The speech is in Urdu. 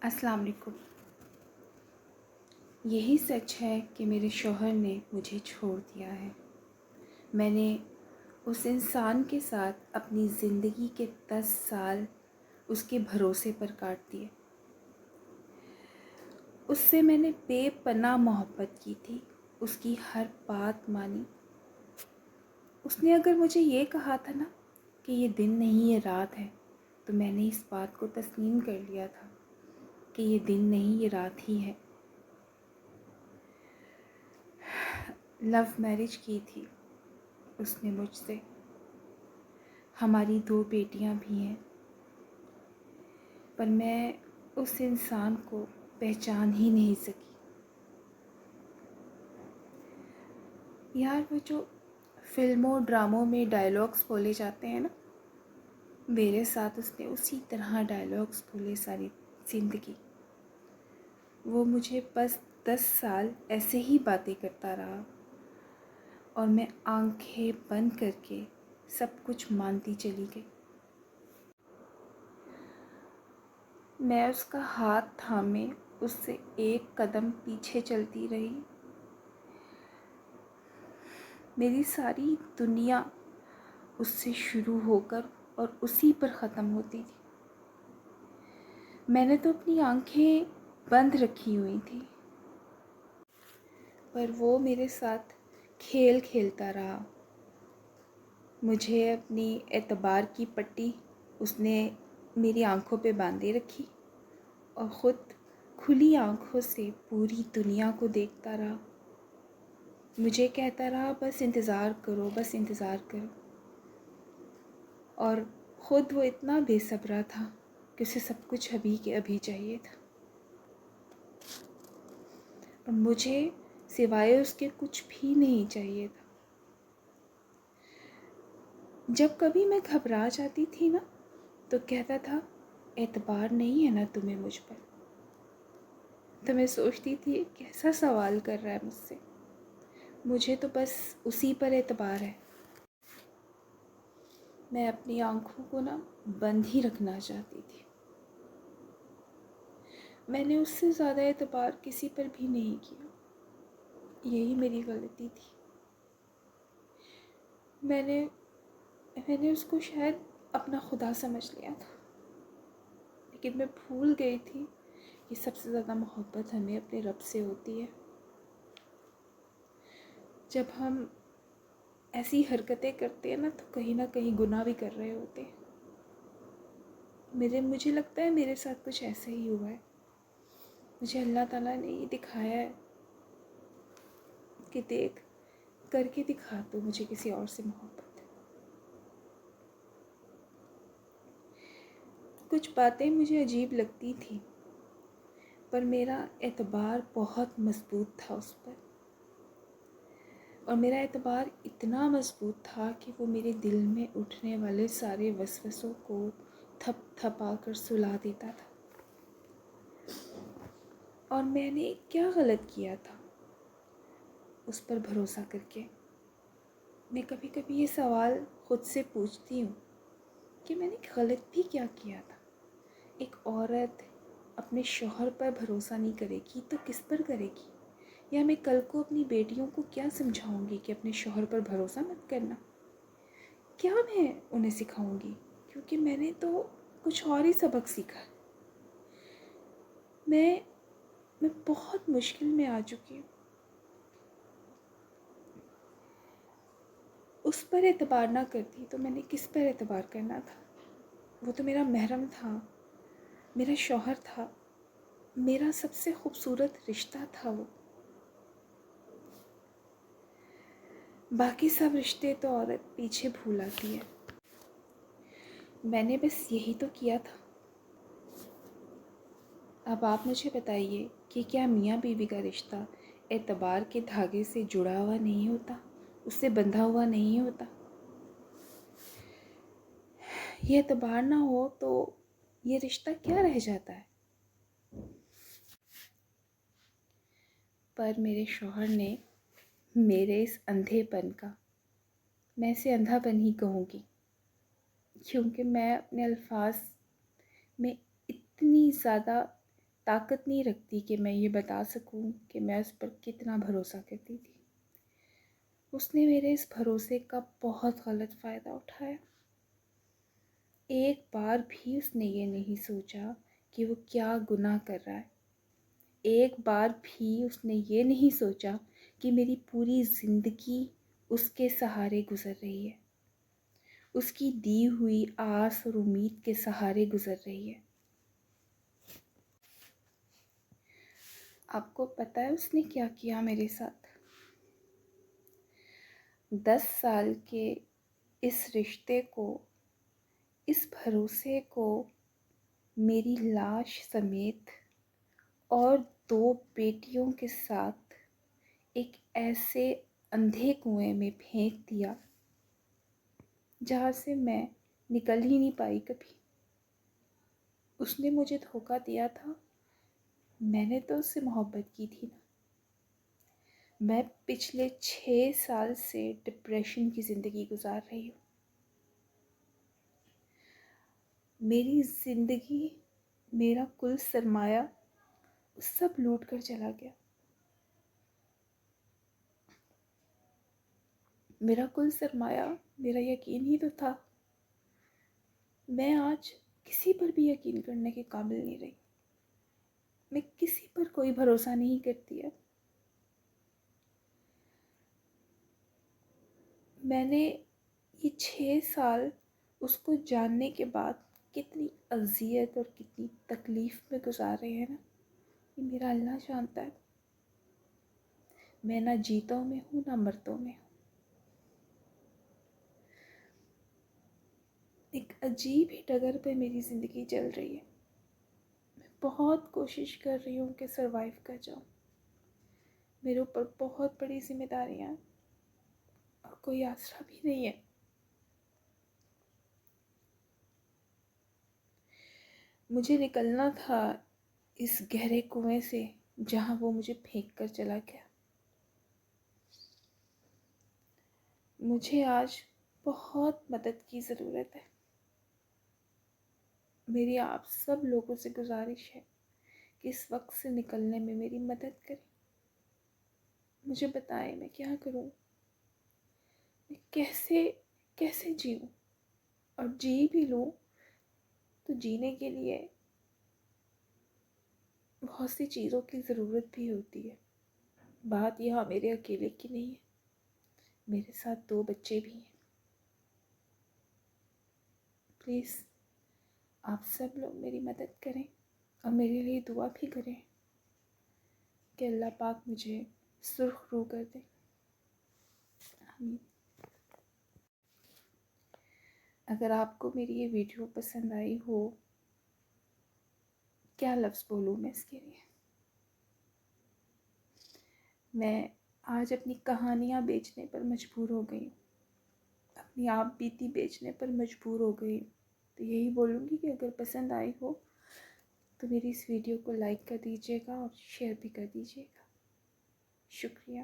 السلام علیکم۔ یہی سچ ہے کہ میرے شوہر نے مجھے چھوڑ دیا ہے۔ میں نے اس انسان کے ساتھ اپنی زندگی کے 10 سال اس کے بھروسے پر کاٹ دیے۔ اس سے میں نے بے پناہ محبت کی تھی، اس کی ہر بات مانی۔ اس نے اگر مجھے یہ کہا تھا نا کہ یہ دن نہیں یہ رات ہے، تو میں نے اس بات کو تسلیم کر لیا تھا کہ یہ دن نہیں یہ رات ہی ہے۔ لو میرج کی تھی اس نے مجھ سے، ہماری 2 بیٹیاں بھی ہیں، پر میں اس انسان کو پہچان ہی نہیں سکی۔ یار وہ جو فلموں ڈراموں میں ڈائلاگس بولے جاتے ہیں نا، میرے ساتھ اس نے اسی طرح ڈائلاگس بولے ساری زندگی۔ وہ مجھے بس 10 سال ایسے ہی باتیں کرتا رہا اور میں آنکھیں بند کر کے سب کچھ مانتی چلی گئی۔ میں اس کا ہاتھ تھامے اس سے ایک قدم پیچھے چلتی رہی۔ میری ساری دنیا اس سے شروع ہو کر اور اسی پر ختم ہوتی تھی۔ میں نے تو اپنی آنکھیں بند رکھی ہوئی تھی، پر وہ میرے ساتھ کھیل کھیلتا رہا۔ مجھے اپنی اعتبار کی پٹی اس نے میری آنکھوں پہ باندھے رکھی اور خود کھلی آنکھوں سے پوری دنیا کو دیکھتا رہا۔ مجھے کہتا رہا بس انتظار کرو، بس انتظار کرو، اور خود وہ اتنا بے صبرا تھا کہ اسے سب کچھ ابھی کے ابھی چاہیے تھا، اور مجھے سوائے اس کے کچھ بھی نہیں چاہیے تھا۔ جب کبھی میں گھبرا جاتی تھی نا تو کہتا تھا اعتبار نہیں ہے نا تمہیں مجھ پر؟ تو میں سوچتی تھی کیسا سوال کر رہا ہے مجھ سے، مجھے تو بس اسی پر اعتبار ہے۔ میں اپنی آنکھوں کو نا بند ہی رکھنا چاہتی تھی۔ میں نے اس سے زیادہ اعتبار کسی پر بھی نہیں کیا، یہی میری غلطی تھی۔ میں نے اس کو شاید اپنا خدا سمجھ لیا تھا، لیکن میں بھول گئی تھی کہ سب سے زیادہ محبت ہمیں اپنے رب سے ہوتی ہے۔ جب ہم ایسی حرکتیں کرتے ہیں نا تو کہیں نہ کہیں گناہ بھی کر رہے ہوتے ہیں۔ مجھے لگتا ہے میرے ساتھ کچھ ایسا ہی ہوا ہے۔ مجھے اللہ تعالیٰ نے یہ دکھایا ہے کہ دیکھ کر کے دکھا تو مجھے کسی اور سے محبت۔ کچھ باتیں مجھے عجیب لگتی تھیں، پر میرا اعتبار بہت مضبوط تھا اس پر، اور میرا اعتبار اتنا مضبوط تھا کہ وہ میرے دل میں اٹھنے والے سارے وسوسوں کو تھپ تھپا کر سلا دیتا تھا۔ اور میں نے کیا غلط کیا تھا اس پر بھروسہ کر کے؟ میں کبھی کبھی یہ سوال خود سے پوچھتی ہوں کہ میں نے غلط بھی کیا کیا تھا۔ ایک عورت اپنے شوہر پر بھروسہ نہیں کرے گی تو کس پر کرے گی؟ یا میں کل کو اپنی بیٹیوں کو کیا سمجھاؤں گی کہ اپنے شوہر پر بھروسہ مت کرنا؟ کیا میں انہیں سکھاؤں گی؟ کیونکہ میں نے تو کچھ اور ہی سبق سیکھا۔ میں بہت مشکل میں آ چکی ہوں۔ اس پر اعتبار نہ کرتی تو میں نے کس پر اعتبار کرنا تھا؟ وہ تو میرا محرم تھا، میرا شوہر تھا، میرا سب سے خوبصورت رشتہ تھا وہ۔ باقی سب رشتے تو عورت پیچھے بھول آتی ہے۔ میں نے بس یہی تو کیا تھا۔ اب آپ مجھے بتائیے کہ کیا میاں بیوی کا رشتہ اعتبار کے دھاگے سے جڑا ہوا نہیں ہوتا، اس سے بندھا ہوا نہیں ہوتا؟ یہ اعتبار نہ ہو تو یہ رشتہ کیا رہ جاتا ہے؟ پر میرے شوہر نے میرے اس اندھے پن کا، میں اسے اندھا پن ہی کہوں گی، کیونکہ میں اپنے الفاظ میں اتنی زیادہ طاقت نہیں رکھتی کہ میں یہ بتا سکوں کہ میں اس پر کتنا بھروسہ کرتی تھی۔ اس نے میرے اس بھروسے کا بہت غلط فائدہ اٹھایا۔ ایک بار بھی اس نے یہ نہیں سوچا کہ وہ کیا گناہ کر رہا ہے۔ ایک بار بھی اس نے یہ نہیں سوچا کہ میری پوری زندگی اس کے سہارے گزر رہی ہے، اس کی دی ہوئی آس اور امید کے سہارے گزر رہی ہے۔ آپ کو پتہ ہے اس نے کیا کیا میرے ساتھ؟ 10 سال کے اس رشتے کو، اس بھروسے کو میری لاش سمیت اور 2 بیٹیوں کے ساتھ ایک ایسے اندھے کنویں میں پھینک دیا جہاں سے میں نکل ہی نہیں پائی کبھی۔ اس نے مجھے دھوکہ دیا تھا، میں نے تو اس سے محبت کی تھی نا۔ میں پچھلے 6 سال سے ڈپریشن کی زندگی گزار رہی ہوں۔ میری زندگی، میرا کل سرمایہ سب لوٹ کر چلا گیا۔ میرا کل سرمایہ میرا یقین ہی تو تھا۔ میں آج کسی پر بھی یقین کرنے کے قابل نہیں رہی۔ میں کسی پر کوئی بھروسہ نہیں کرتی اب۔ میں نے یہ 6 سال اس کو جاننے کے بعد کتنی اذیت اور کتنی تکلیف میں گزارے ہیں نا، یہ میرا اللہ جانتا ہے۔ میں نہ جیتوں میں ہوں نہ مرتوں میں ہوں۔ ایک عجیب ہی ڈگر پہ میری زندگی چل رہی ہے۔ میں بہت کوشش کر رہی ہوں کہ سروائیو کر جاؤں۔ میرے اوپر بہت بڑی ذمہ داریاں ہیں اور کوئی آسرا بھی نہیں ہے۔ مجھے نکلنا تھا اس گہرے کنویں سے جہاں وہ مجھے پھینک کر چلا گیا۔ مجھے آج بہت مدد کی ضرورت ہے۔ میری آپ سب لوگوں سے گزارش ہے کہ اس وقت سے نکلنے میں میری مدد کریں۔ مجھے بتائیں میں کیا کروں، میں کیسے جیوں، اور جی بھی لوں تو جینے کے لیے بہت سی چیزوں کی ضرورت بھی ہوتی ہے۔ بات یہاں میرے اکیلے کی نہیں ہے، میرے ساتھ 2 بچے بھی ہیں۔ پلیز آپ سب لوگ میری مدد کریں اور میرے لیے دعا بھی کریں کہ اللہ پاک مجھے سرخ رو کر دے۔ آمین۔ اگر آپ کو میری یہ ویڈیو پسند آئی ہو، کیا لفظ بولوں میں اس کے لیے؟ میں آج اپنی کہانیاں بیچنے پر مجبور ہو گئی ہوں، اپنی آپ بیتی بیچنے پر مجبور ہو گئی ہوں۔ تو یہی بولوں گی کہ اگر پسند آئی ہو تو میری اس ویڈیو کو لائک کر دیجیے گا اور شیئر بھی کر دیجیے گا۔ شکریہ۔